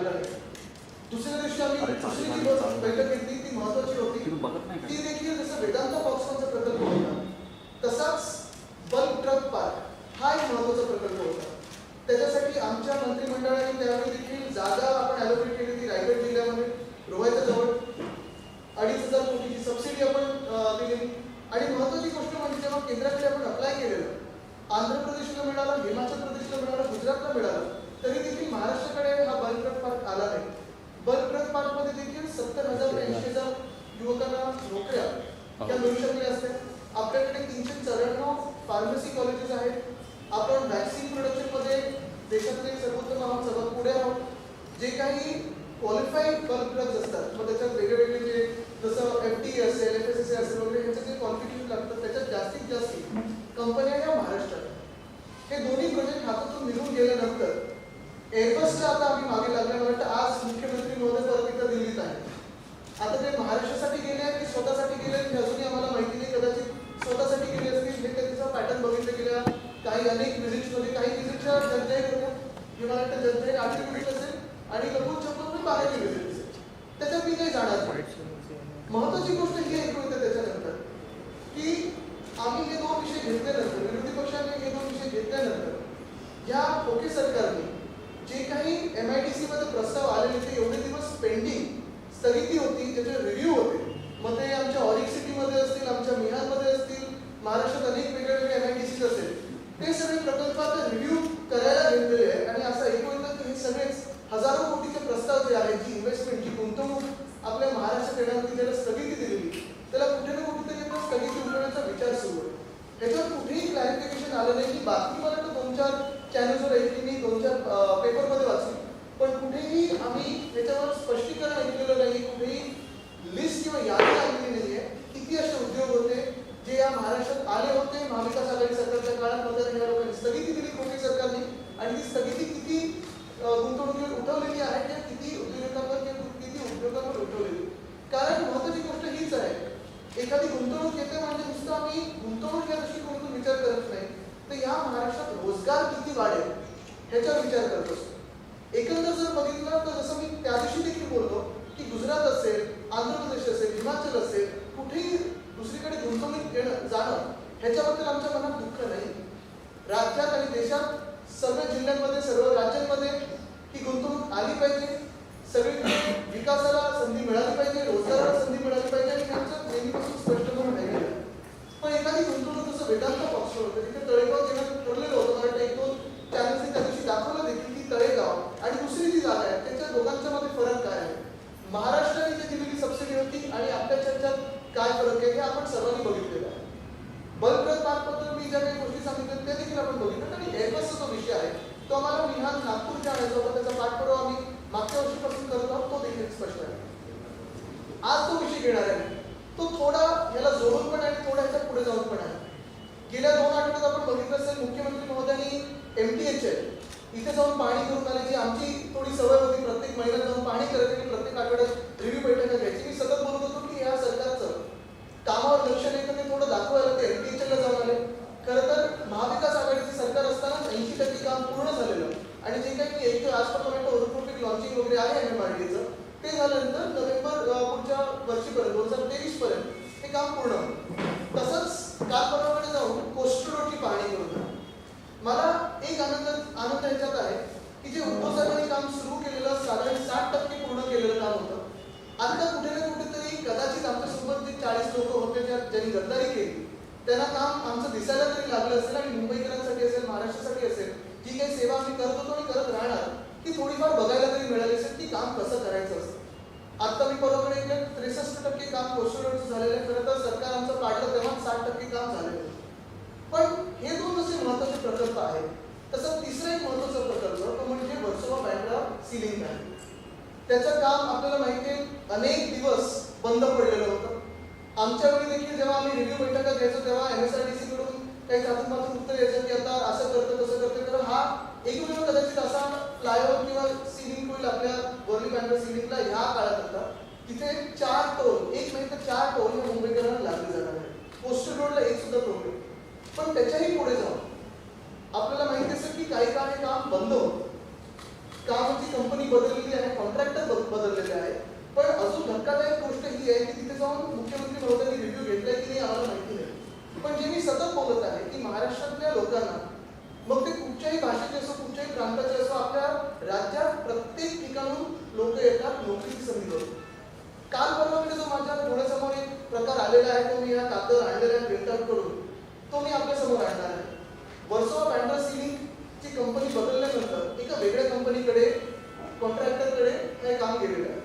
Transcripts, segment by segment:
झालेला नाही. दुसऱ्या दिवशी आम्ही दुसरी जी बैठक घेतली ती महत्वाची होती. ती देखील जसं वेदांत बॉक्सचा प्रकल्प होता तसाच बल्क ट्रक पार्क हा एक महत्वाचा प्रकल्प होता. त्याच्यासाठी आमच्या मंत्रिमंडळाने त्यावेळी देखील जागा आपण ॲलोकेट केली ती रायगड जिल्ह्यामध्ये रोहायच्या जवळ 2,500 कोटीची सबसिडी आपण दिली. आणि महत्वाची गोष्ट म्हणजे जेव्हा केंद्राकडे आपण अप्लाय केलेलं, आंध्र प्रदेशला मिळालं, हिमाचल प्रदेशला मिळालं, गुजरातला मिळालं, तरी देखील महाराष्ट्राकडे हा बल्क ट्रक पार्क आला नाही. बल्क ट्रक पार्कमध्ये देखील 70,000 ते 80,000 युवकांना नोकऱ्या त्या मिळू शकल्या असत्या. आपल्याकडे 394 फार्मसी कॉलेजेस आहेत. आपण वॅक्सिन प्रोडक्शनमध्ये देशातले सर्वोत्तम आहोत, सर्वात पुढे आहोत. जे काही क्वालिफाईड बल्क ड्रग्स असतात, मग त्याच्यात वेगवेगळे जे जसं FDA असेल, FSSAI असेल वगैरे ह्याचं जे क्वालिफिकेशन लागतं त्याच्यात जास्तीत जास्त कंपन्या या महाराष्ट्रात. हे दोन्ही प्रोजेक्ट हातातून निघून गेल्यानंतर एअरबसच्या आता आम्ही मागे लागल्या. मला वाटतं आज मुख्यमंत्री महोदय परत इथं दिल्लीत आहे. आता ते महाराष्ट्रासाठी गेले आहेत की स्वतःसाठी गेले हे अजूनही आम्हाला माहिती नाही. कदाचित स्वतःसाठी गेले असतील. हे त्याचा पॅटर्न बघितलं गेल्या काही अनेक व्हिजिट्समध्ये. काही व्हिजिटच्या जनजाहीर होत्या, हे मला वाटतं जनजाहीर 8 व्हिजिट असेल आणि लपून छपून 12 व्हिजिट असेल. त्याच्यात मी काही जाणार नाही. महत्वाची गोष्ट ही ऐकू येते त्याच्यानंतर की आम्ही हे 2 विषय घेतल्यानंतर, विरोधी पक्षाने हे 2 विषय घेतल्यानंतर या खोके सरकारने जे काही MIDC मध्ये प्रस्ताव आलेले ते एवढे दिवस पेंडिंग स्थगिती होती, त्याचे रिव्ह्यू होते. मग ते आमच्या ऑरिक सिटीमध्ये असतील, आमच्या मिहानमध्ये असतील, महाराष्ट्रात अनेक वेगवेगळे MIDCs असेल, ते सगळे प्रकल्पात रिव्ह्यू करायला घेतलेले आहे. आणि असं ऐकू येतं की हे सगळेच हजारो कोटीचे प्रस्ताव जे आहेत, जी इन्व्हेस्टमेंट, जी गुंतवणूक आपल्या महाराष्ट्रात येण्यामध्ये ज्याला स्थगिती दिलेली, त्याला कुठे ना कुठेतरी स्थगिती उठवण्याचा विचार सुरू आहे. याच्यावर कुठेही क्लॅरिफिकेशन आलं नाही. की बातमी मला वाटतं 2-4 चॅनल्सवर ऐकली, मी 2-4 पेपरमध्ये वाचली, पण कुठेही आम्ही त्याच्यावर स्पष्टीकरण ऐकलेलं नाही. कुठेही लिस्ट किंवा यादी आलेली नाही आहे. किती असे उद्योग होते जे या महाराष्ट्रात आले होते महाविकास आघाडी सरकारच्या काळात, मध्ये या लोकांनी स्थगिती दिली खोके सरकारने. आणि ती स्थगिती किती गुंतवणुकीवर उठवलेली आहे, किंवा किती उद्योजकांवर किंवा किती उद्योगांवर उठवलेली. कारण महत्वाची गोष्ट हीच आहे, एखादी गुंतवणूक येते म्हणजे नुसतं आम्ही गुंतवणूक या दृष्टिकोनातून विचार करत नाही, तर या महाराष्ट्रात रोजगार किती वाढेल ह्याच्यावर विचार करत असतो. एकंदर जर बघितलं तर जसं मी त्या दिवशी देखील बोललो की गुजरात असेल, आंध्र प्रदेश असेल, हिमाचल असेल, कुठेही दुसरीकडे गुंतवणूक जाणं ह्याच्याबद्दल आमच्या मनात दुःख नाही. राज्यात आणि देशात सर्व जिल्ह्यांमध्ये, सर्व राज्यांमध्ये ही गुंतवणूक आली पाहिजे. सगळीकडे विकासाला संधी मिळाली पाहिजे, रोजगाराला संधी मिळाली पाहिजे. आणि त्यांचं नेहमीपासून स्पष्ट करून नाही. पण एखादी गुंतवणूक जसं वेदांत बॉक्स होतं, तिथे तळेगाव देण्यात ठरलेलं होतं. मला 1-2 चॅनल्सनी त्या दिवशी दाखवलं देखील की तळेगाव आणि दुसरी जी जागा आहे त्यांच्या दोघांच्या मध्ये फरक काय आहे, महाराष्ट्राने जी दिलेली सबसिडी होती आणि आपल्या चर्चात काय फरक आहे हे आपण सर्वांनी बघितलेलं आहे. बल्क ट्रक पार्कबद्दल मी ज्या काही गोष्टी सांगितल्या त्या देखील आपण बघितलं. आणि एअरबसचा जो विषय आहे तो आम्हाला मिहान नागपूरच्या आणायचा होता. त्याचा पाठपुरावा आम्ही मागच्या वर्षीपासून करत आहोत. तो देखील स्पष्ट आहे. आज तो विषय घेणार आहे तो थोडा ह्याला जोडून पण आहे आणि थोडा ह्याच्या पुढे जाऊन पण आहे. गेल्या 2 आठवड्यात आपण बघितलं असेल मुख्यमंत्री महोदयांनी MTHL इथे जाऊन पाहणी करून आले. जी आमची थोडी सवय होती प्रत्येक महिन्यात जाऊन पाहणी करायची आणि प्रत्येक आठवड्यात रिव्ह्यू बैठका घ्यायची. मी सतत बोलत होतो की या सरकारचं कामावर लक्ष नाही, तर ते थोडं दाखवायला ते MTHL ला जाऊन आले. खरं तर महाविकास आघाडीचे सरकार असताना 80% काम पूर्ण झालेलं आणि जे काही एक आजपर्यंत ओरिफोटिक लॉन्चिंग वगैरे आहे MMRDAचं ते झाल्यानंतर नोव्हेंबर पुढच्या वर्षीपर्यंत 2023 पर्यंत हे काम पूर्ण होईल. तसंच काल परवाकडे जाऊन कोस्टल रोडची पाहणी करून मला एक आनंद ह्याच्यात आहे की जे उद्धव साहेबांनी काम सुरू केलेलं साधारण 60% पूर्ण केलेलं काम होतं. आता कुठे ना कुठेतरी कदाचित आमच्यासोबत जे 40 लोक होते ज्यांनी गद्दारी केली त्यांना काम आमचं दिसायला तरी लागलं असेल. आणि मुंबईकरांसाठी असेल, महाराष्ट्रासाठी असेल, जी काही सेवा आम्ही करत होतो आणि करत राहणार ती थोडीफार बघायला तरी मिळाली असेल की काम कसं करायचं असतं. आता मी परवाकडे 63% काम कोस्टल रोडचं झालेलं आहे. खरं तर सरकार आमचं काढलं तेव्हा 60% काम झालेलं आहे. पण हे 2 असे महत्वाचे प्रकल्प आहेत. तसं तिसरा एक महत्वाचा प्रकल्प तो म्हणजे वर्सोवा बँड्रा सीलिंग फॅन. त्याचं काम आपल्याला माहिती आहे अनेक दिवस बंद पडलेलं होतं. आमच्या वेळी देखील जेव्हा आम्ही रिव्ह्यू बैठका घ्यायचो तेव्हा MSRDC कडून काही तातून उत्तर यायचं की आता असं करतं तसं करतं. तर हा एकमेव कदाचित असा फ्लायओव्हर किंवा सीलिंग होईल आपल्या वर्ली बँड्रा सीलिंगला ह्या काळात होता तिथे 4 टोल, एक नाही तर 4 टोल या मुंबईकरांना लागले जाणार आहे. कोस्टल रोडला एक सुद्धा टोल नाही. पण त्याच्याही पुढे जाऊन आपल्याला माहिती असेल की काही काळ हे काम बंद होतं. कामाची कंपनी बदललेली आहे. बदललेले आहेत. पण अजून धक्कादायक गोष्ट ही आहे की तिथे जाऊन मुख्यमंत्री महोदयांनी रिव्ह्यू घेतलाय की नाही आम्हाला माहिती नाही. पण जे मी सतत बोलत आहे की महाराष्ट्रातल्या लोकांना, मग ते कुठच्याही भाषेचे असो, कुठच्याही प्रांताचे असो, आपल्या राज्यात प्रत्येक ठिकाणून लोक येतात नोकरीची संधी करून. काल परवाकडे जो माझ्या डोळ्यासमोर एक प्रकार आलेला आहे, तो मी या कागदावर आणलेला आहे प्रिंट आउट करून, तो मी आपल्या समोर आणणार आहे. वर्सोवा बँडर सिलिंगची कंपनी बदलल्यानंतर एका वेगळ्या कंपनीकडे, कॉन्ट्रॅक्टरकडे हे काम केलेलं आहे.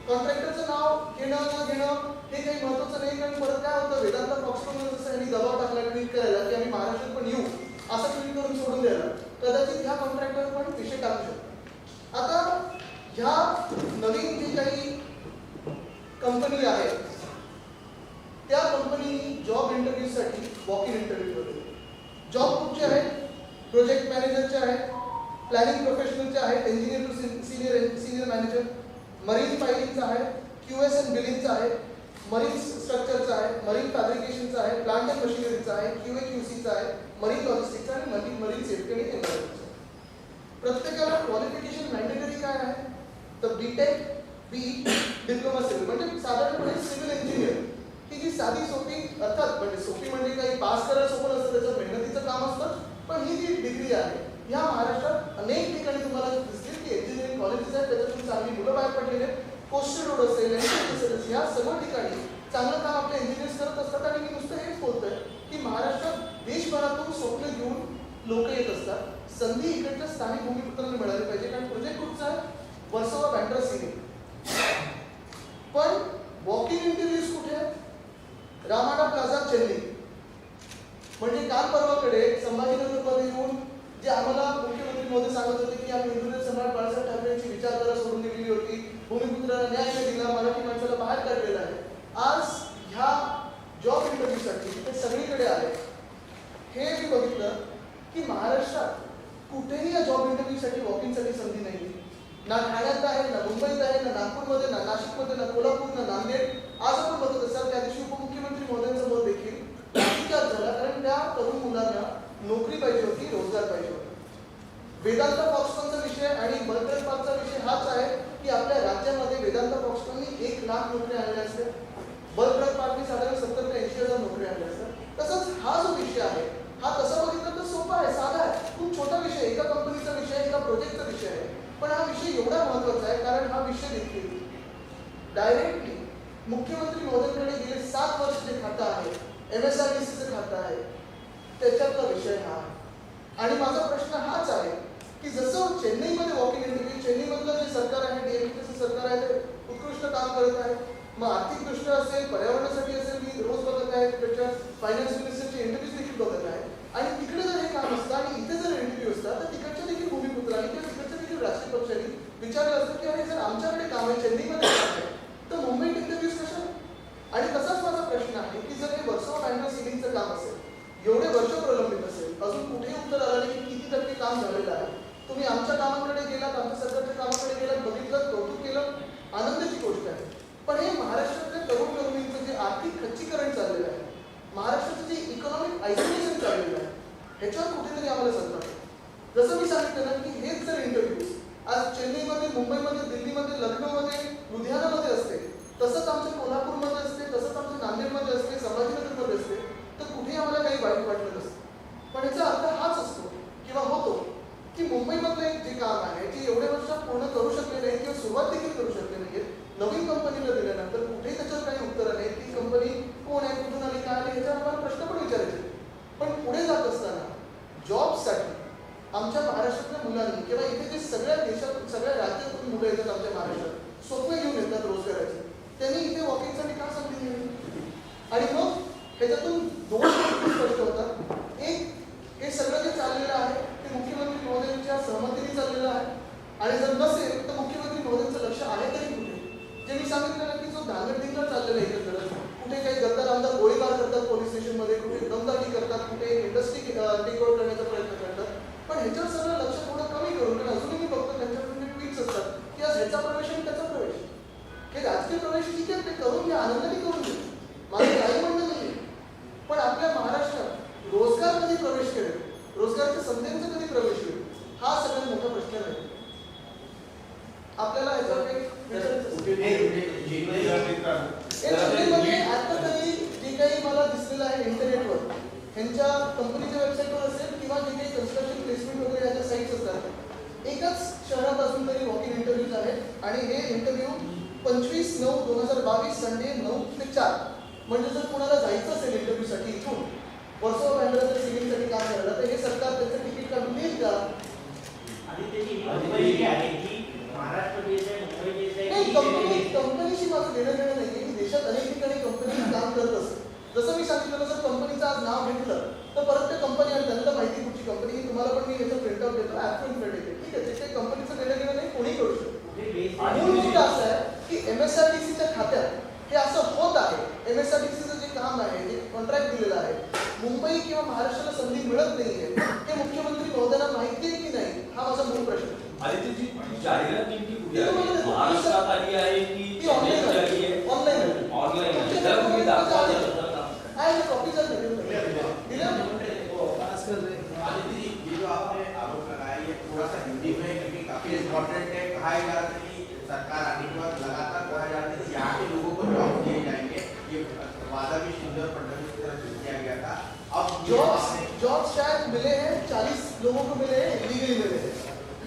कॉन्ट्रॅक्टरचं नाव घेणं न घेणं हे काही महत्त्वाचं नाही, कारण परत काय होतं, वेदांत फॉक्सकॉनवर जसं यांनी दबाव टाकला ट्विट करायला की आम्ही महाराष्ट्रात पण येऊ, असं ट्विट करून सोडून द्यायला, कदाचित ह्या कॉन्ट्रॅक्टर पण विषय टाकू शकतो. आता ह्या नवीन जे काही कंपनी आहे त्या कंपनीने जॉब इंटरव्ह्यूसाठी वॉक इन इंटरव्ह्यू ठेवले. जॉब कुठचे आहेत? प्रोजेक्ट मॅनेजरचे आहेत, प्लॅनिंग प्रोफेशनलचे आहेत, engineer to senior manager, marine फायलिंगचा आहे, QS अँड बिलिंगचा आहे, मरीन स्ट्रक्चरचा आहे, मरीन फॅब्रिकेशनचा आहे, प्लांट अँड मशिनरीचा आहे, QA/QCचा आहे, मरीन लॉजिस्टिक्सचा आणि मरीन सेफ्टी आणि एन्व्हायरमेंटचा. प्रत्येकाला क्वालिफिकेशन मॅन्डेटरी काय आहे? तर BTech, BE, डिप्लोमा सिव्हिल, म्हणजे साधारणपणे सिव्हिल इंजिनियर ही जी साधी सोपी, अर्थात म्हणजे सोपी म्हणजे काही पास करायला सोपं नसतं, त्याचं मेहनतीचं काम असतं, पण ही जी डिग्री आहे ह्या महाराष्ट्रात अनेक ठिकाणी तुम्हाला दिसतील की इंजिनिअरिंग कॉलेजेस आहेत, त्याच्यातून चांगली मुलं बाहेर पडलेले. कोस्टल रोड असेल, ह्या सर्व ठिकाणी चांगलं काम आपले इंजिनियर्स करत असतात. आणि मी नुसतं हेच बोलतोय की महाराष्ट्रात देशभरातून स्वप्न घेऊन लोक येत असतात. संधी इकडच्या स्थानिक भूमिपुत्रांना मिळाली पाहिजे, कारण प्रोजेक्ट कुठचा आहे? वर्सोवा बँडर सिलिंग. पण वॉक इन इंटरव्ह्यूज कुठे आहेत? Ramada plaza, Chennai. म्हणजे काल परवाकडे संभाजीनगरमध्ये येऊन जे आम्हाला मुख्यमंत्री महोदय सांगत होते की आम्ही हिंदुत्व सम्राट बाळासाहेब ठाकरेंची विचारधारा सोडून दिलेली होती, भूमिपुत्राला न्याय नाही दिला, मराठी माणसाला बाहेर काढलेलं आहे. आज ह्या जॉब इंटरव्ह्यूसाठी ते सगळीकडे आले. हे मी बघितलं की महाराष्ट्रात कुठेही या जॉब इंटरव्ह्यूसाठी वॉकिंगसाठी संधी नाही. ना ठाण्यात आहे, ना मुंबईत आहे, ना नागपूरमध्ये, ना नाशिकमध्ये, ना कोल्हापूर, ना नांदेड. आज आपण बघत असाल त्या दिवशी उपमुख्यमंत्री महोदयांचं मत देखील नाशिकात झाला, कारण त्या तरुण मुलांना नोकरी पाहिजे होती, रोजगार पाहिजे होता. वेदांत फॉक्सकॉनचा विषय आणि बल्ट्रक पार्कचा विषय हाच आहे की आपल्या राज्यामध्ये वेदांत फॉक्सकॉननी 1 लाख नोकरी आणल्या असत्या, बल्ट्रक पार्कने साधारण 70 ते 80,000 नोकरी आणल्या असत्या. तसंच हा जो विषय आहे हा तसा बघितलं तर सोपा आहे, साधा आहे, खूप छोटा विषय, एका कंपनीचा विषय, एका प्रोजेक्टचा विषय आहे. पण हा विषय एवढा महत्त्वाचा आहे कारण हा विषय देखील डायरेक्टली मुख्यमंत्री महोदयांकडे गेले 7 वर्ष जे खातं आहे, MSRDCचं खातं आहे, त्याच्यातला विषय हा आहे. आणि माझा प्रश्न हाच आहे की जसं चेन्नईमध्ये वॉक इन इंटरव्ह्यू, चेन्नईमधलं जे सरकार आहे, DMKचं सरकार आहे, ते उत्कृष्ट काम करत आहे. मग आर्थिकदृष्ट्या असेल, पर्यावरणासाठी असेल, मी रोज बघत आहे, त्याच्या फायनान्स मिनिस्टरचे इंटरव्ह्यूज देखील बघत आहे. आणि तिकडे जर हे काम असतं आणि इथे जर इंटरव्ह्यू असतात तर तिकडच्या देखील भूमिपुत्रांनी किंवा तिकडच्या देखील राजकीय पक्षांनी विचारलं असतं की अरे जर आमच्याकडे काम आहे, चेन्नईमध्ये काम आहे, तर मुंबईत इंटरव्ह्यूज कशा? आणि तसाच माझा प्रश्न आहे की जर हे वर्सोवा बँडर सिलिंगचं काम असेल, एवढे वर्ष प्रलंबित असेल, अजून कुठेही उत्तर आलं नाही की किती टक्के काम झालेलं आहे. तुम्ही आमच्या कामाकडे गेलात, आमच्या सरकारच्या कामाकडे गेलात, बघितलं, कौतुक केलं, आनंदाची गोष्ट आहे. पण हे महाराष्ट्रातल्या तरुण तरुणींचं जे आर्थिक खच्चीकरण चाललेलं आहे, महाराष्ट्राचं जे इकॉनॉमिक आयसोलेशन चाललेलं आहे, ह्याच्यावर कुठेतरी आम्हाला सरकार. जसं मी सांगितलं ना की हेच जर इंटरव्ह्यूज आज चेन्नईमध्ये, मुंबईमध्ये, दिल्लीमध्ये, लखनौमध्ये, लुधियानामध्ये असते, तसंच आमच्या कोल्हापूरमध्ये असते, तसंच आमच्या नांदेडमध्ये असते, संभाजीनगरमध्ये असते, तर कुठेही आम्हाला काही वाईट वाटलं नसतं. पण याचा अर्थ हाच असतो किंवा होतो की मुंबईमधलं जे काम आहे, जे एवढ्या वर्षात पूर्ण करू शकले नाही किंवा सुरुवात देखील करू शकले नाहीये, नवीन कंपनीला दिल्यानंतर कुठेही त्याच्यावर काही उत्तरं नाही. ती कंपनी कोण आहे, कुठून आली, काय आली, ह्याच्यावर आम्हाला प्रश्न पण विचारायचे. पण पुढे जात असताना जॉबसाठी आमच्या महाराष्ट्रातल्या मुलांनी किंवा इथे जे सगळ्या देशातून, सगळ्या राज्यातून मुलं येतात आमच्या महाराष्ट्रात, स्वप्न घेऊन येतात रोजगाराचे, त्यांनी इथे वॉकिंगसाठी का संधी दिली? आणि मग ह्याच्यातून 2 गोष्टी स्पष्ट होतात. एक, हे सगळं जे चाललेलं आहे ते मुख्यमंत्री महोदयांच्या सहमतीने चाललेलं आहे. आणि जर नसेल तर मुख्यमंत्री महोदयांचं लक्ष आहे तरी कुठे? जे मी सांगितलं ना की जो धांगडधिंगा चाललेला आहे एकंदर, कुठे काही गद्दार आमदार गोळीबार करतात पोलीस स्टेशनमध्ये, कुठे दमदाटी करतात, कुठे इंडस्ट्री टेक आउट करण्याचा प्रयत्न करतात. पण ह्याच्यावर सगळं लक्ष थोडं कमी करून, कारण अजूनही मी बघतो त्यांच्याकडून ट्विट्स असतात की आज ह्याचा प्रवेश आणि त्याचा प्रवेश, हे राजकीय प्रवेश ठीक आहे, ते करून घ्या, आनंदाने करून घ्या, माझं काही म्हणणं नाही. पण आपल्या महाराष्ट्रात रोजगार कधी प्रवेश करेल, रोजगाराच्या संधींचा कधी प्रवेश होईल, हा सगळ्यात मोठा प्रश्न आहे. आपल्याला ह्याच्यावर काही विचार आता तरी जे काही मला दिसलेलं आहे इंटरनेटवर, ह्यांच्या कंपनीच्या वेबसाईटवर असेल किंवा जे काही कन्स्ट्रक्शन प्लेसमेंट वगैरे याच्या साईट्स असतात, एकच शहरात अजून तरी वॉक इन इंटरव्ह्यूज आहेत आणि हे इंटरव्ह्यू 25/9/2022 संडे 9 ते 4. म्हणजे जर कोणाला जायचं असेल इंटरव्ह्यूसाठी इथून वर्सोवा बँड्राच्या सिलिंगसाठी काम करायला, तर हे सरकार त्याचं तिकीट काढून देईल का? कंपनीशी माझं देणं घेणं नाही की देशात अनेक ठिकाणी कंपनी काम करत असते. जसं मी सांगितलं, जर कंपनीचं आज नाव घेतलं तर परत ते कंपनी आणि त्यांना माहिती कुठची कंपनी, तुम्हाला पण मी याचं प्रिंटआउट देतो, ॲप प्रिंट येते, ठीक आहे. ते कंपनीचं देणं घेणं नाही, कोणी करू शकतो. आणि मुद्दा असा आहे की MSRDCच्या खात्यात हे असं होत आहे. MSRDCचं जे काम आहे, जे कॉन्ट्रॅक्ट दिलेलं आहे, मुंबई किंवा महाराष्ट्राला संधी मिळत नाहीये, हे मुख्यमंत्री महोदयांना माहिती आहे की नाही, हा माझा मूळ प्रश्न आहे. आदित्यजी, जाहिरात नेमकी कुठे आहे? महाराष्ट्रात आली आहे की ऑनलाईन ऑनलाईन जर तुम्ही दाखवाल आहे कॉपी जर दिली आदित्यजी, ये जो आपने आरोप लगाया ये थोड़ा सा हिंदी में, क्योंकि काफी इम्पोर्टेंट है। कहा जा रहा है कि सरकार आने के बाद लगातार कहा जा रहा है कि यहाँ के लोगों को जॉब दिए जाएंगे, ये वादा भी शिंदे और फडणवीस की तरफ से किया गया था। अब जॉब शायद मिले हैं, 40 लोगों को मिले हैं, इलीगली मिले हैं।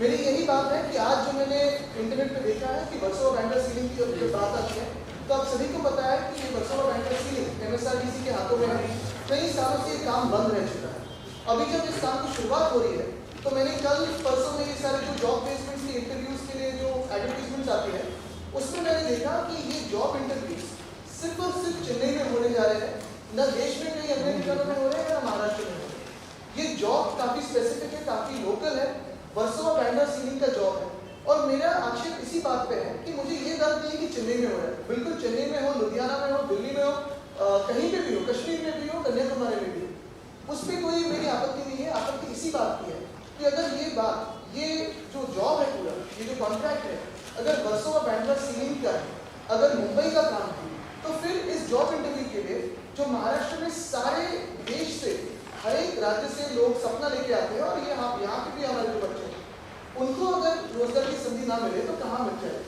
मेरी यही बात है कि आज जो मैंने इंटरनेट पे देखा है कि वर्सोवा बैंड्रा सीलिंग की जब बात आती है तो आप सभी को पता है कि ये वर्सोवा बैंड्रा सीलिंग MSRDC के हाथों में है। कई सालों से ये काम बंद रह चुका है। अभी जब इस काम की शुरुआत हो रही है तो मैंने कल परसों में ये सारे जो जॉब प्लेसमेंट के इंटरव्यूज के लिए जो एडवर्टीजमेंट्स आती है, उसमें मैंने देखा कि ये जॉब इंटरव्यूज सिर्फ और सिर्फ चेन्नई में होने जा रहे हैं, न देश में कहीं अन्य जगहों में हो रहे हैं, न महाराष्ट्र में हो रहे हैं। ये जॉब काफी स्पेसिफिक है, काफी लोकल है, वर्सोवा बैंड्रा सीलिंग का जॉब है। और मेरा आक्षेप इसी बात पे है कि मुझे ये दर्द नहीं कि चेन्नई में हो रहा है, बिल्कुल चेन्नई में हो, लुधियाना में हो, दिल्ली में हो, कहीं पे भी हो, कश्मीर में भी हो, कन्याकुमारी में भी हो, उस पर कोई मेरी आपत्ति नहीं है। आपत्ति इसी बात की है कि अगर ये बात, ये जो जॉब है पूरा, ये जो कॉन्ट्रैक्ट है, अगर वर्सोवा बैंड्रा सीलिंग का है, अगर मुंबई का काम है, तो फिर इस जॉब इंटरव्यू के लिए जो महाराष्ट्र में सारे देश से, हर एक राज्य से लोग सपना लेके आते हैं, और ये यहाँ पे भी हमारे जो बच्चे हैं, उनको अगर रोजगार की संधि ना मिले तो कहाँ मिल जाए?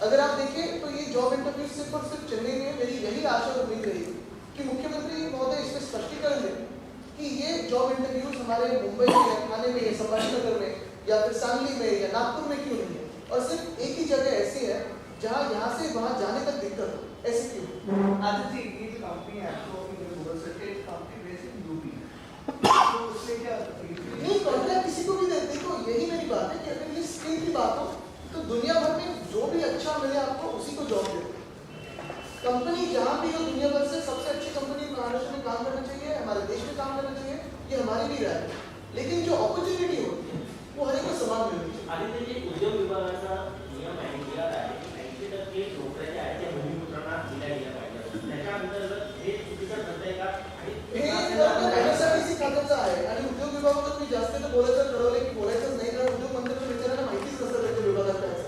अगर आप देखें तो ये जॉब इंटरव्यू सिर्फ और सिर्फ चेन्नई में, मेरी यही आशा और उम्मीद रही कि मुख्यमंत्री महोदय इसमें स्पष्टीकरण दें कि ये जॉब इंटरव्यूज हमारे मुंबई में या ठाणे में या संभाजीनगर में या फिर सांगली में या नागपुर में क्यों नहीं है, और सिर्फ एक ही जगह ऐसी है जहाँ यहाँ से वहाँ जाने तक दिक्कत हो, ऐसी क्यों? आदित्य, ये जो कंपनी है आपको कंपनी बेस्ड इन यूपी, तो उससे क्या नहीं, कॉन्ट्रैक्ट किसी को भी देते, तो यही मेरी बात है कि अगर ये स्किल की बात हो तो दुनिया भर में जो भी अच्छा मिले आपको उसी को जॉब देते। कंपनी जहाँ भी हो दुनिया भर से, सबसे अच्छी कंपनी महाराष्ट्र में काम करना चाहिए, हमारे देश में काम करना चाहिए, ये हमारी भी राय है। लेकिन जो अपॉर्चुनिटी होती है वो हर एक को समान मिलनी चाहिए। आदित्य जी, उद्योग विभागाचा नियम आहे, नियम आहे की 90% नोकऱ्या ज्या आहेत त्या भूमिपुत्रांना दिल्या गेल्या पाहिजेत. त्याच्या अंतर्गत हे चुकीचं ठरतंय का? हे MSRDC खात्याचं आहे आणि उद्योग विभागात मी जास्त तर बोलायचं ठरवलं की बोलायचंच नाही, कारण उद्योग मंत्र्यांना विचारायला माहितीच नसतं त्याच्या विभागात काय असतं.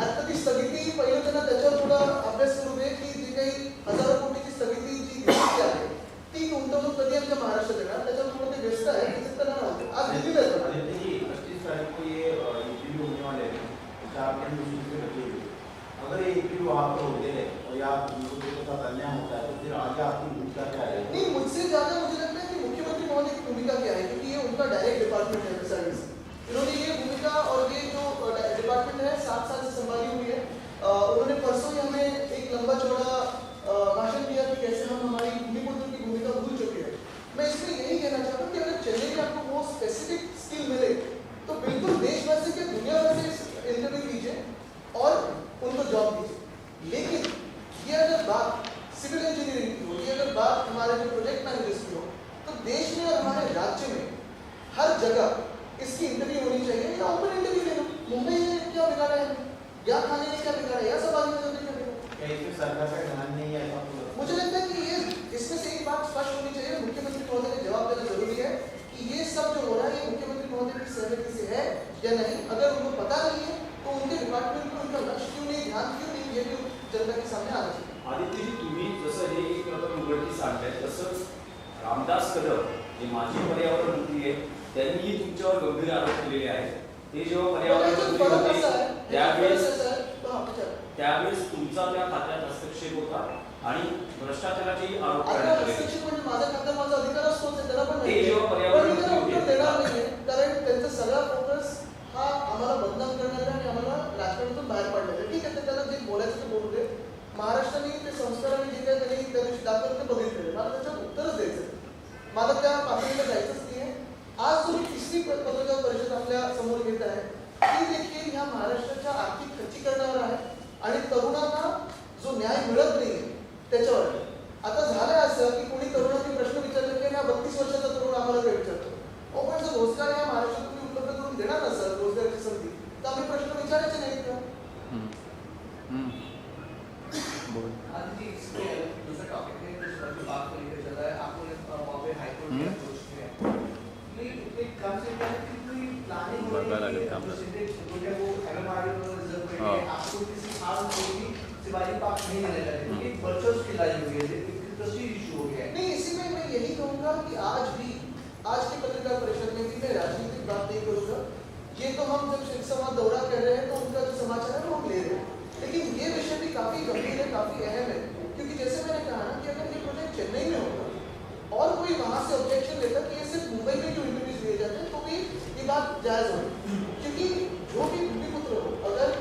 आता ती स्थगिती पहिले त्यांना त्याच्यावर थोडा अभ्यास करू दे की जी काही हजारो कोटीची स्थगिती जी दिलेली आहे ती गुंतवणूक कधी आमच्या महाराष्ट्रात येणार, त्याच्यावर थोडं ते व्यस्त आहे, त्याच्यात त्यांना नव्हतं. आज दिल्लीला येतो. आदित्य जी, 25 तारीख को ये इंटरव्यू होने वाले हैं, 4 दिन दूसरी से बचे हुए। अगर ये इंटरव्यू आप होते हैं और या लोगों के साथ अन्याय होता है तो फिर आगे आपकी भूमिका क्या है? नहीं, मुझसे ज्यादा मुझे लगता है कि मुख्यमंत्री महोदय की भूमिका क्या है, क्योंकि ये उनका डायरेक्ट डिपार्टमेंट है MSRDC। इन्होंने ये भूमिका और ये जो डिपार्टमेंट है 7 साल से संभाली हुई है। उन्होंने परसों ही हमें एक लंबा चौड़ा भाषण दिया कि कैसे हम हमारी भूमिपुत्र की भूमिका भूल चुके हैं। मैं इसमें यही कहना चाहता हूँ कि अगर चेन्नई में आपको वो स्पेसिफिक स्किल मिले तो बिल्कुल देश भर से क्या दुनिया भर से इंटरव्यू लीजिए और उनको जॉब दीजिए। लेकिन ये अगर बात सिविल इंजीनियरिंग की हो, ये अगर बात हमारे जो प्रोजेक्ट मैनेजर्स की हो, तो देश में और हमारे राज्य में हर जगह इसकी इंटरव्यू होनी चाहिए, या ओपन इंटरव्यू ले लो। मुंबई ने क्या बिगाड़ा है, या ठाणे ने क्या बिगाड़ा है, या संभाजीनगर ने क्या बिगाड़ा? इसमें सरकार का ध्यान नहीं है ऐसा? मुझे लगता है कि ये इसमें से एक बात स्पष्ट होनी चाहिए, मुख्यमंत्री महोदय ने जवाब देना जरूरी है कि ये सब जो हो रहा है ये मुख्यमंत्री महोदय की सहमति से है या नहीं। अगर उनको पता नहीं है तो उनके डिपार्टमेंट को उनका लक्ष्य क्यों नहीं, ध्यान क्यों नहीं, ये भी जनता के सामने आना चाहिए। आदित्यजी, तुम्ही जसं हे एक प्रकार उघडकीस आणलंय तसंच रामदास कदम जे माजी पर्यावरण मंत्री आहेत त्यांनी तुमच्यावर गंभीर आरोप केलेले आहेत. ते जेव्हा पर्यावरण मंत्री होते त्यावेळेस त्यावेळेस तुमचा त्या खात्यात हस्तक्षेप होता आणि भ्रष्टाचाराचे आरोप आता करण्यात आले. हस्तक्षेप म्हणजे माझ्या खात्यात माझा अधिकार असतोच आहे, त्याला पण ते माहिती आहे. जेव्हा पण पर्यावरण मी त्याला मंत्री उत्तर होते. देणार नाहीये, कारण त्यांचा सगळा फोकस हा आम्हाला बदनाम करण्याचा आणि आम्हाला राजकारणातून बाहेर पाडण्याचा आहे. ठीक आहे, तर त्याला जे बोलायचं ते बोलू दे. महाराष्ट्राने ते संस्काराने जे काही त्यांनी त्या दिवशी दाखवलं ते बघितलेलं, मला त्याच्यात उत्तरच द्यायचं आहे. मला त्या पातळीला जायचंच नाहीये. आज तुम्ही तिसरी पत्रकार परिषद आपल्या समोर घेत आहे, ती देखील ह्या महाराष्ट्राच्या आर्थिक खच्चीकरणावर आहे आणि तरुणांना जो न्याय मिळत नाहीये त्याच्यावर आहे. आता झालंय असं की कोणी तरुणांनी प्रश्न विचारले की हा 32 वर्षाचा तरुण आम्हाला काय विचारतो, अहो पण जर रोजगार या महाराष्ट्रात तुम्ही उपलब्ध करून देणार नसाल रोजगाराची संधी, तर आम्ही प्रश्न विचारायचे नाहीत का? आज जी इसके दूसरा टॉपिक है जिस पर बात करके चल रहा है, आपने वहाँ पे हाई कोर्ट में अप्रोच किया है, लेकिन एक काम से क्या है कि कोई प्लानिंग हो रही है, जो है वो एमएमआर को रिजर्व करके आपको किसी खास कोई शिवाजी पार्क नहीं लेने जाते, एक वर्चस्व की लाई हुई है, एक प्रेस्टीज इशू हो गया है। नहीं, इसी में मैं यही कहूंगा कि आज की पत्रकार परिषद में भी मैं राजनीतिक बात नहीं करूंगा। ये तो हम जब शिव समाज दौरा कर रहे हैं तो उनका जो समाचार है वो हम ले रहे हैं, लेकिन ये विषय भी काफी गंभीर है, काफी अहम है, क्योंकि जैसे मैंने कहा ना कि अगर ये प्रोजेक्ट चेन्नई में होता और कोई वहां से ऑब्जेक्शन लेता कि ये सिर्फ मुंबई में जो इंटरव्यूज दिए जाते हैं तो भी ये बात जायज होगी, क्योंकि जो भी भूमिपुत्र हो, अगर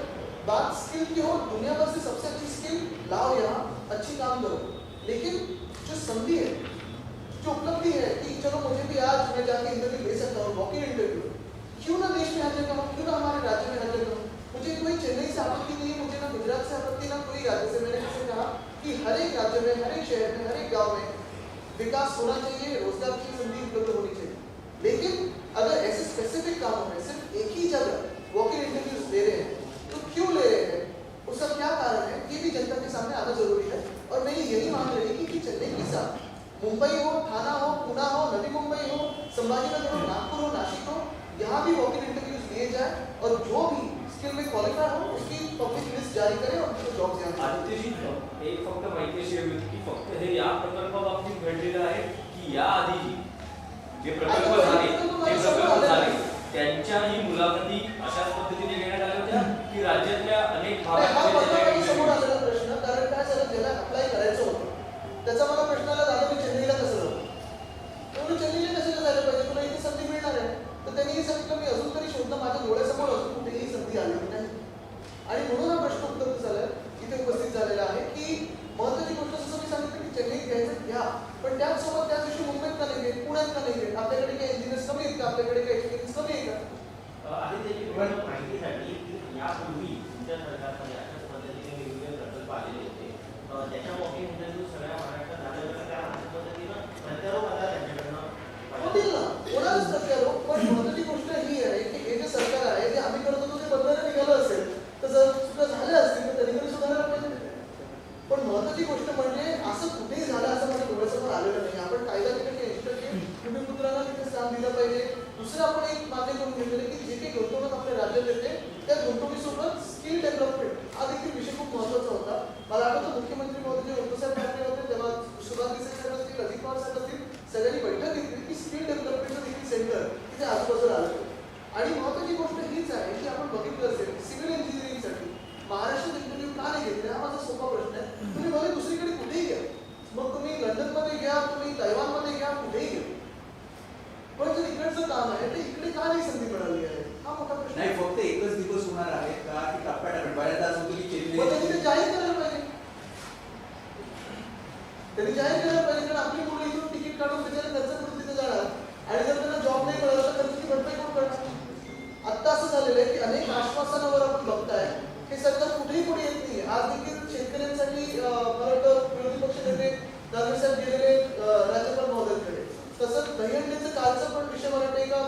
बात स्किल की हो, दुनिया भर से सबसे अच्छी स्किल लाओ, यहाँ अच्छी काम करो, लेकिन जो संधि है, जो उपलब्धि है कि चलो मुझे भी आज मैं जाके इंटरव्यू ले सकता हूँ, वॉक इन इंटरव्यू, क्यों ना देश में हर जगह हो, क्यों ना हमारे राज्य में हर जगह हो। मुझे कोई चेन्नई से आपत्ति नहीं है, मुझे ना गुजरात से आपत्ति, ना कोई राज्य से। मैंने किसी कहा कि हर एक राज्य में, हर एक शहर में, हर एक गाँव में विकास होना चाहिए, रोजगार की संधि उपलब्ध होनी चाहिए, लेकिन अगर ऐसे स्पेसिफिक कामों में सिर्फ एक ही जगह वॉक इन इंटरव्यूज दे रहे हैं तो क्यों ले रहे हैं, उसका क्या कारण है, ये भी जनता के सामने आना जरूरी है। और मैं यही मांग रही थी कि चेन्नई के साथ मुंबई हो, थाना हो, पुणे हो, नवी मुंबई हो, संभाजीनगर हो, नागपुर हो, नासिक हो, यहाँ भी वॉक इन इंटरव्यूज लिए जाए और जो भी स्किल में क्वालिफाई हो उसकी पब्लिक लिस्ट जारी करें और उनको जॉब द्या। आदित्यजी, एक फक्त माहिती अशी हवी होती की फक्त हे या प्रकल्पाबाबतीत घडलेलं आहे की या आधी जे प्रकल्प झाले त्यांच्याही मुलाखती अशाच पद्धतीने घेण्यात आल्या होत्या की राज्यातल्या अनेक हा भागात समोर आलेला प्रश्न, कारण काय झालं, ज्याला अप्लाय करायचं होतं त्याचा मला प्रश्न आला, दादा मी चेन्नईला कसं जाऊ, म्हणून चेन्नईला कशाला जायला पाहिजे, तुला इथे संधी मिळणार आहे, तर त्यांनी सांगितलं मी अजून तरी शोधलं, माझ्या डोळ्यासमोर अजून कुठेही संधी आलेली नाही, आणि म्हणून हा प्रश्न उपलब्ध झाला इथे उपस्थित झालेला आहे की महत्त्वाची गोष्ट जसं मी सांगितलं की चेन्नईत घ्यायचं घ्या, पण त्याचसोबत त्या दिवशी मुंबईत का नाही घेत, पुण्यात का नाही घेत, आपल्याकडे काही इंजिनियर्स कमी आहेत का, आपल्याकडे काही एक्सपिरियन्स कमी आहे का? आणि त्याची थोडं माहितीसाठी की यापूर्वी तुमच्या सरकारमध्ये अशाच पद्धतीने वेगवेगळे प्रकल्प आलेले होते, त्याच्या वॉकिंग इंटरव्ह्यू सगळ्या महाराष्ट्रात झाले होते, त्या पद्धतीनं प्रत्यारोप आता त्यांच्याकडनं होतील ना, होणारच प्रत्यारोप, पण महत्त्वाची गोष्ट ही आहे की हे जे सरकार आहे जे आम्ही करत होतो ते बंधनं निघालं असेल तर जर सुद्धा झाले असतील तर त्यांनी सुधारायला पाहिजे. पण महत्त्वाची गोष्ट म्हणजे असं कुठेही झालं असं माझ्या डोळ्यासमोर आलेलं नाही. आपण कायदा तिथे 80% भूमिपुत्रांना तिथे स्थान दिलं पाहिजे. दुसरं आपण एक मान्य करून घेतलेलं की जे काही गुंतवणूक आपल्या राज्यात येते त्या गुंतवणुकीसोबत स्किल डेव्हलपमेंट हा देखील विषय खूप महत्त्वाचा होता. मला आठवतं मुख्यमंत्री महोदय जे उद्धवसाहेब ठाकरे होते तेव्हा सुभाष देसाई साहेब असतील, अजित पवार साहेब असतील, सगळ्यांनी बैठक घेतली की स्किल डेव्हलपमेंटचं देखील सेंटर तिथे आजूबाजूला आलं. आणि महत्त्वाची गोष्ट हीच आहे की आपण बघितलं असेल सिव्हिल इंजिनिअरिंगसाठी महाराष्ट्रात इंटरव्ह्यू का नाही घेतले हा माझा सोपा प्रश्न आहे. तुम्ही भले दुसरीकडे कुठेही घ्या, मग तुम्ही लंडनमध्ये घ्या, तुम्ही तैवानमध्ये घ्या, कुठेही घ्या, पण जर इकडचं काम आहे तर इकडे का नाही संधी मिळाली आहे हा मोठा प्रश्न नाही. फक्त एकच दिवस होणार आहे का की टप्प्याटप्प्यात बऱ्याचदा असं होतं की मग त्यांनी ते चेन्नई जाहीर करायला पाहिजे. त्यांनी जाहीर करायला पाहिजे, कारण आपली मुलं इथून तिकीट काढून त्याच्याला खर्च करून तिथे जाणार आणि जर त्यांना जॉब नाही मिळाला तर खर्चाची भरपाई कोण करणार? आत्ता असं झालेलं आहे की अनेक आश्वासनावर आपण बघताय हे सरकार कुठेही पुढे येत नाही. आज देखील शेतकऱ्यांसाठी मला वाटतं विरोधी पक्ष नेते दानवे साहेब गेलेले राज्यपाल महोदयांकडे. तसंच दहीहंडीचं कालचं पण विषय मला वाटतं एका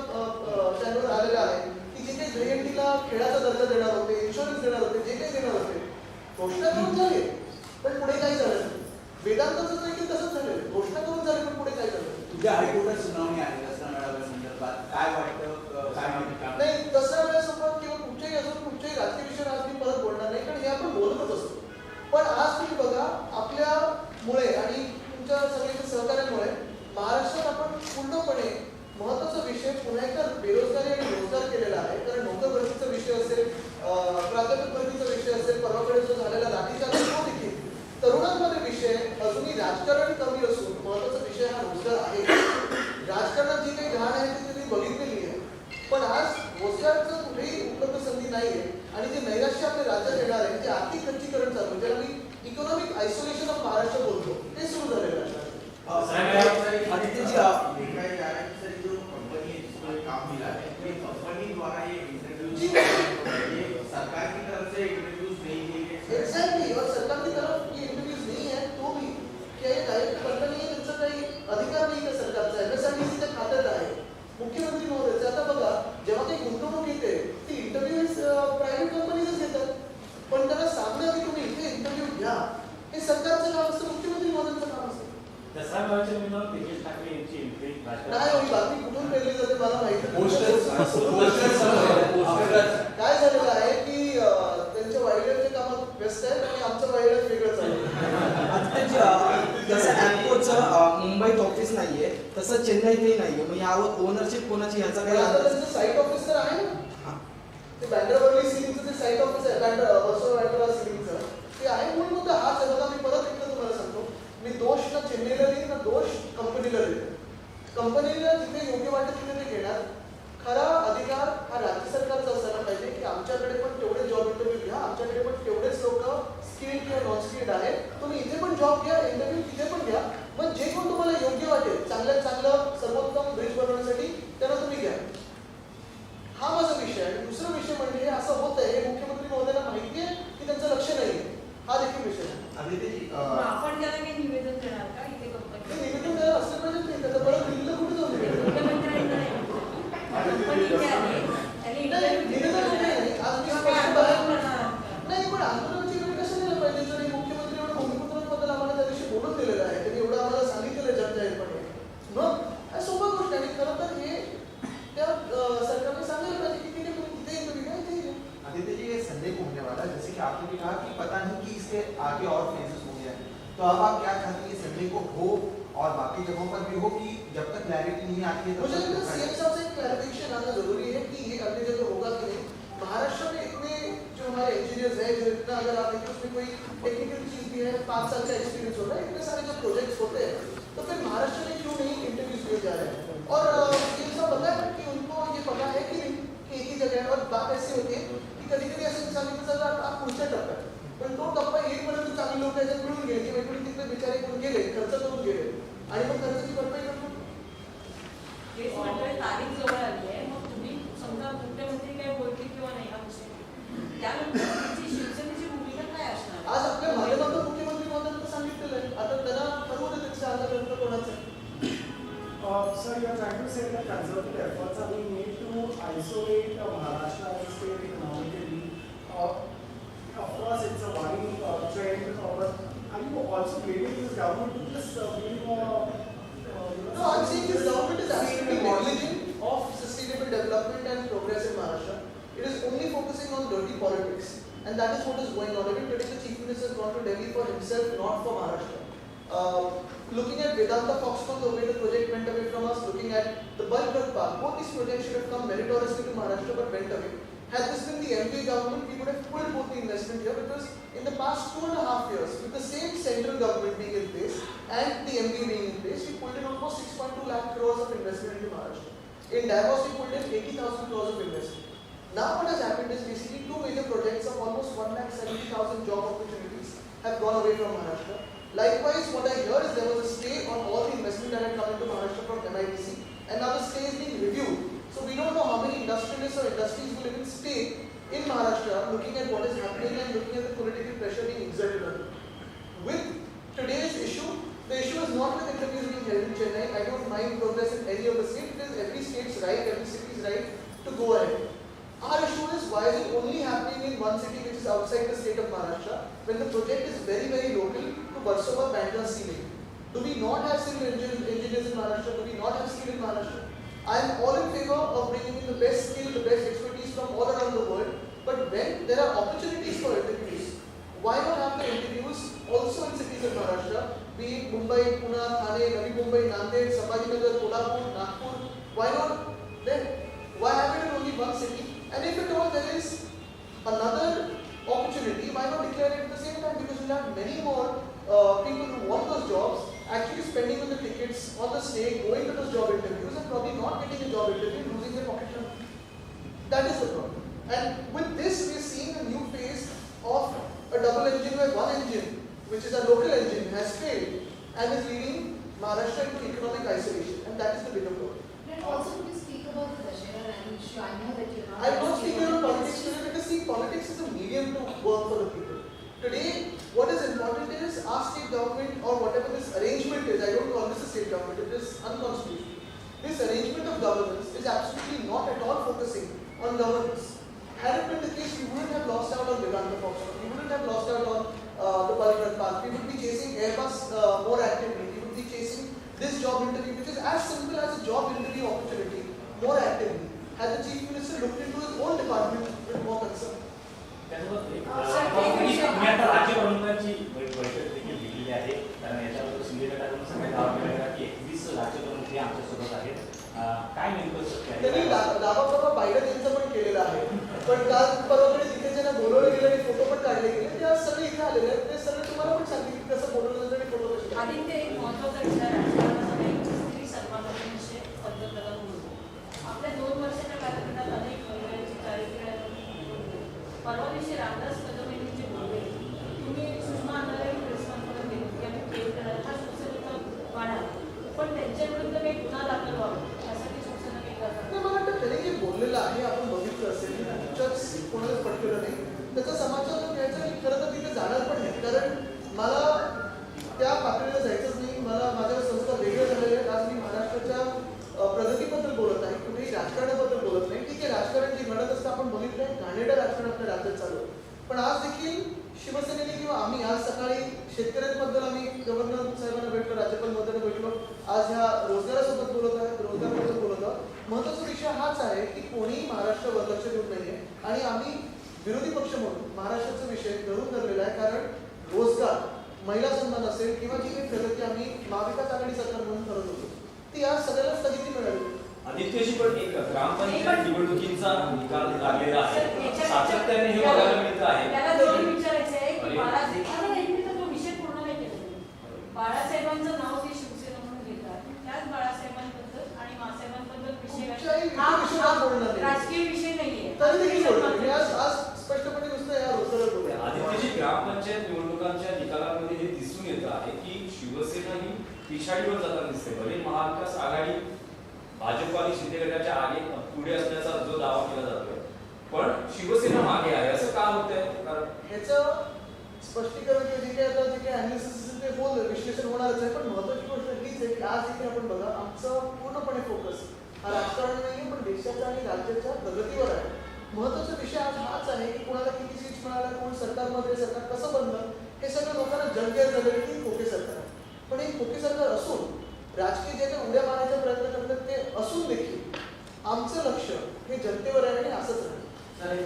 चॅनलवर आलेला आहे की जे काही दहीहंडीला खेळाचा दर्जा देणार होते, इन्शुरन्स देणार होते, जे काही देणार होते घोषणा करून झाली पण पुढे काही झालं नाही. वेदांताचं देखील तसंच झालेलं, घोषणा करून झाली पण पुढे काय झालं तुझ्या हायकोर्टात सुनावणी आहे दसरा मेळाव्या संदर्भात काय वाटतं? काय माहिती नाही. दसरा वेळेसोबत किंवा कुठच्याही अजून कुठच्याही राजकीय विषयावर आज मी परत बोलणार नाही, कारण हे आपण बोलतच असतो. पण आज तुम्ही बघा आपल्यामुळे आणि तुमच्या सगळ्यांच्या सहकार्यामुळे महाराष्ट्रात आपण पूर्णपणे महत्त्वाचा विषय पुन्हा एकदा बेरोजगारी आणि रोजगार केलेला आहे. कारण नोकर भरतीचा विषय असेल, प्राध्यापक भरतीचा विषय असेल, परवाकडे जो झालेला राजकारण कमी असून महत्वाचा विषय हा रोजगार आहे. राजकारणात जी काही घाण आहे ती तुम्ही बघितलेली आहे, पण आज रोजगाराचं कुठेही उपलब्ध संधी नाहीये आणि जे नैराश्य आपल्या राज्यात येणार आहे, जे आर्थिक खच्चीकरण चालू आहे, ज्याला मी इकॉनॉमिक आयसोलेशन ऑफ महाराष्ट्र बोलतो, ते सुरू झालेलं आहे. आदित्य जी आप देखा जा रहा है कि सर जो कंपनी है जिसको ये काम मिला है ये कंपनी द्वारा ये इंटरव्यूज ये सरकार की तरफ से इंटरव्यूज नहीं दिए गए एक्झॅक्टली. और सरकार की तरफ ये इंटरव्यूज नहीं है तो भी क्या ये डायरेक्ट कंपनी आहे, त्यांचा काही अधिकार नाही का सरकारचा? MSRDCच्या खात्यात आहे. मुख्यमंत्री महोदय आता बघा, जेव्हा काही गुंतवणूक येते ती इंटरव्ह्यूज प्रायव्हेट कंपनीजच घेतात, पण त्याला सांगणं की तुम्ही इथे इंटरव्ह्यू घ्या हे सरकारचं काम असतं, मुख्यमंत्री महोदयांचं काम असतं. तसा भावाच्या मी तेजस ठाकरे यांची एंट्री नाही होई बातमी कुठून पेरली जाते मला माहिती नाही. काय झालेलं आहे की त्यांच्या वायरच्या कामात व्यस्त आहेत आणि आमचं वायर वेगळं चालू आहे. जसं ॲम्कोचं मुंबईत ऑफिस नाहीये तसं चेन्नईतही नाहीये, मग यावर ओनरशिप कोणाची ह्याचा पण काही आता अंदाज? त्यांचं साईट ऑफिस तर आहे ना, ते बँड्रावरली सिलिंगचं जे साईट ऑफिस आहे, बँड्रा सिलिंगचं ते आहे. म्हणून मुद्दा हाच आहे. बघा मी परत एकदा तुम्हाला सांगतो, मी दोष ना चेन्नईला देईन ना दोष कंपनीला देईन. कंपनीला जिथे योग्य वाटत तिथे ते घेणार. खरा अधिकार हा राज्य सरकारचा असायला पाहिजे की आमच्याकडे पण तेवढे जॉब इंटरव्ह्यू घ्या, आमच्याकडे पण तेवढेच लोक स्किल्ड किंवा नॉन स्किल्ड आहेत, तुम्ही इथे पण जॉब घ्या, इंटरव्ह्यू तिथे पण घ्या. मग जे कोण तुम्हाला योग्य वाटेल चांगल्यात चांगलं सर्वोत्तम ब्रिज बनवण्यासाठी त्यांना तुम्ही घ्या. हा माझा विषय आहे. दुसरा विषय म्हणजे हे असं होत आहे, हे मुख्यमंत्री महोदयांना माहिती आहे की त्यांचं लक्ष नाही, हा देखील विषय आहे. आदित्य जी आपण त्याला काही निवेदन देणार का इथे ते कंपनी निवेदन द्यायला असलं पाहिजे नाही, त्याचं परत दिल्लीला कुठे जाऊन निवेदन? मुख्यमंत्र्यांना कंपनी इथे आहे नाही, त्याने इंटरव्ह्यू निवेदन कुठे आहे? आज मी काय स्पष्ट आंदोलन बाहेर करणार आहात का? नाही, पण आंदोलनाची वेळ कसं दिलं पाहिजे? जर हे मुख्यमंत्री एवढं भूमिपुत्रांबद्दल आम्हाला त्या दिवशी बोलून दिलेलं आहे, त्यांनी एवढं आम्हाला सांगितलेलं आहे जनजाहीरपणे, मग हा सोपा गोष्ट आहे. आणि खरं तर हे त्या सरकारने सांगायला पाहिजे की ठीक आहे तुम्ही तिथे इंटरव्ह्यू घ्या, इथे घ्या. आदित्य जी ये संडे को होने वाला है, जैसे कि आपने भी कहा कि पता नहीं कि इसके आगे और फेजेस होंगे, तो अब आप क्या चाहते हैं कि संडे को हो और बाकी जगहों पर भी हो, कि जब तक क्लैरिटी नहीं आती है तब मुझे लगता है तक सीएम साहब से एक क्लैरिफिकेशन आना जरूरी है कि ये अगली जगह होगा कि नहीं. महाराष्ट्र में इतने जो हमारे इंजीनियर्स हैं, जो इतना अगर आप देखिए उसमें कोई टेक्निकल चीज भी है, 5 साल का एक्सपीरियंस होता है, इतने सारे जो प्रोजेक्ट्स होते हैं, तो फिर महाराष्ट्र में क्यों नहीं इंटरव्यूज दिए जा रहे हैं? और सीएम साहब बताया कि उनको ये पता है कि नहीं कि एक ही जगह है. और बात ऐसी होती है की कधी-कधी असं सांगितलं जातं आप पुढच्या टप्प्यात, पण तो टप्पा येईपर्यंत चांगली लोक याच्यात मिळून गेले किंवा इकडून तिकडे बिचारे कोण गेले, खर्च करून गेले आणि मग खर्चाची भरपाई करतो. तेच म्हणतोय तारीख जवळ आली आहे, मग तुम्ही समजा मुख्यमंत्री काय बोलतील किंवा नाही हा विषय, त्यानंतर तुमची शिवसेनेची भूमिका काय असणार? आज आपल्या माध्यमातून मुख्यमंत्री महोदयांनी सांगितलेलं आहे, आता त्यांना ठरवू दे त्याच्या आंदोलन कोणाचं आहे. Sir, you are trying to say that concerted efforts are being made to isolate Maharashtra as a state economically. Of course, it's a worrying trend, but are you also blaming this government to just being No, I'm saying this government is absolutely negligent of sustainable development and progress in Maharashtra. It is only focusing on dirty politics, and that is what is going on. Even today, the Chief Minister has gone to Delhi for himself, not for Maharashtra. Looking at Vedanta Foxconn, the way the project went away from us, looking at the bulk drug park, both these projects should have come meritoriously to Maharashtra but went away. Had this been the MP government, we would have pulled both the investment here, because in the past 2.5 years, with the same central government being in place and the MP being in place, we pulled in almost 6.2 lakh crores of investment into Maharashtra. In Davos, we pulled in 80,000 crores of investment. Now what has happened is basically two major projects of almost 1,70,000 job opportunities have gone away from Maharashtra. Likewise, what I hear is there was a stay on all the investment that had come into Maharashtra from MIDC, and now the stay is being reviewed. So we don't know how many industrialists or industries will even stay in Maharashtra, looking at what is happening and looking at the political pressure being exerted on it. With today's issue, the issue is not with interviews being held in Chennai. I don't mind progress in any of the states. It is every state's right, every city's right to go ahead. Our issue is why is it only happening in one city which is outside the state of Maharashtra, when the project is very, very local to Versova, Bandra, ceiling. Do we not have civil engineers in Maharashtra? Do we not have skill in Maharashtra? I am all in favor of bringing in the best skill, the best expertise from all around the world. But when there are opportunities for interviews, why not have the interviews also in cities of Maharashtra, be it Mumbai, Pune, Thane, Navi Mumbai, Nanded, Sambhajinagar, Kolhapur, Nagpur? Why not then? Why have it in only one city? And if at all there is another opportunity, why not declare it at the same time? Because we'll have many more people who want those jobs spending on the tickets, on the stay, going to those job interviews and probably not getting a job interview, losing their pocket money. That is the problem. And with this, we are seeing a new phase of a double engine where one engine, which is a local engine, has failed and is leading Maharashtra into economic isolation. And that is the bigger problem. And also, could you speak about the Dussehra rally issue? I know that you're not. I'm not speaking about politics today because see, politics is a medium to work for the people. Today, what is important is our state government or whatever this arrangement is, I don't call this a state government, it is unconstitutional. This arrangement of governance is absolutely not at all focusing on governance. Had it been the case, we wouldn't have lost out on Vedanta Foxtrot, we wouldn't have lost out on the Palikat Park, we would be chasing Airbus more actively, we would be chasing this job interview, which is as simple as a job interview opportunity, more actively. Had the Chief Minister looked into his own department with more concern. त्यासोबत एक तुम्ही आता राज्य प्रमुखांची बैठक देखील घेतलेली आहे कारण याच्यावर शिंदे गटाकडून सगळ्या गावाकडे की 21 राज्य प्रमुख हे आमच्यासोबत आहेत काय नेमकं सत्य आहे त्यांनी दावा बायडन यांचं पण केलेलं आहे पण काल परवाकडे जिथे ज्यांना बोलवलं गेलं आणि फोटो पण काढले गेले ते आज सगळे इथे आलेले आहेत ते सगळे तुम्हाला पण सांगतील की कसं बोलवलं जातं आणि फोटो कसे काढले. आदित्य एक महत्त्वाचा विचार राजकारणामध्ये स्त्री सन्मानाविषयी पंतप्रधान बोलतो. आपल्या 2 वर्षाच्या कालखंडात अनेक महिलांची कार्यकिर्द परवा दिवशी रामदास कदम यांनी जे बोलले तुम्ही सुषमा अंधारे प्रेस कॉन्फरन्स घेतली की आम्ही केवळ हा शिवसेनेचा वाढा पण त्यांच्या विरुद्ध काही गुन्हा दाखल व्हावा यासाठी शिवसेना काही करतात. मला वाटतं त्यांनी जे बोललेलं आहे आपण बघितलं असेल कुठच्याच कोणाला पटकलं नाही त्याचा समाचार घ्यायचा आणि खरं तर तिथे जाणार पण नाही कारण मला त्या पातळीला जायचंच नाही. मला माझ्या संस्कार वेगळे झालेले आहेत. आज मी महाराष्ट्राच्या प्रगतीबद्दल बोलत आहे कुठेही राजकारणाबद्दल बोलत नाही. ठीक आहे राजकारण जे घडत असतं आपण बघितलंय घाणेरडं राजकारण आपल्या राज्यात चालू आहे पण आज देखील शिवसेनेने किंवा आम्ही आज सकाळी शेतकऱ्यांबद्दल आम्ही गव्हर्नर साहेबांना भेटलो राज्यपाल महोदयांना भेटलो आज ह्या रोजगारासोबत बोलत आहे रोजगाराबद्दल बोलत आहोत. महत्त्वाचा विषय हाच आहे की कोणीही महाराष्ट्रावर लक्ष देऊन नाहीये आणि आम्ही विरोधी पक्ष म्हणून महाराष्ट्राचा विषय धरून धरलेला आहे कारण रोजगार महिला सन्मान असेल किंवा जी काही प्रगती आम्ही महाविकास आघाडी सरकार म्हणून करत होतो ती आज सगळ्याला स्थगिती मिळाली. आदित्यशी पण एक ग्रामपंचायत निवडणुकीचा निकाल लागलेला आहे सातत्याने हे बघायला मिळत आहे. त्याला दोन विचारायचं आहे की बाळासाहेबांचा तो विषय पूर्ण नाही केला. बाळासाहेबांचं नाव ते शिवसेना म्हणून घेतात त्याच बाळासाहेबांबद्दल आणि मासाहेबांबद्दल विषय हा राजकीय विषय नाहीये. आज स्पष्टपणे नुसतं या रोजगारात बोलूया. आदित्यची ग्रामपंचायत निवडणुकांच्या निकालांमध्ये हे दिसून येतं आहे की शिवसेना ही पिछाडीवर जाताना दिसते. भले महाविकास आघाडी भाजप आणि शिंदे गटाच्या आगे पुढे असल्याचा जो दावा केला जातोय पण शिवसेना मागे आहे असं का होतंय कारण ह्याचं स्पष्टीकरण जे काही आता जे काही अनालिसिस ते बोल विश्लेषण होणारच आहे पण महत्त्वाची गोष्ट हीच आहे की आज इथे आपण बघा आमचं पूर्णपणे फोकस हा राजकारण नाहीये पण देशाच्या आणि राज्याच्या प्रगतीवर आहे. महत्त्वाचा विषय आज हाच आहे की कोणाला किती सीट्स मिळाल्या कोण सरकारमध्ये सरकार कसं बनलं हे सगळं लोकांना जनतेत झालेलं की खोके सरकार आहे पण हे खोके सरकार असून राजकीय जे काही उड्या मारायचा प्रयत्न करतात ते असून देखील आमचं लक्ष हे जनतेवर आहे आणि असंच आहे.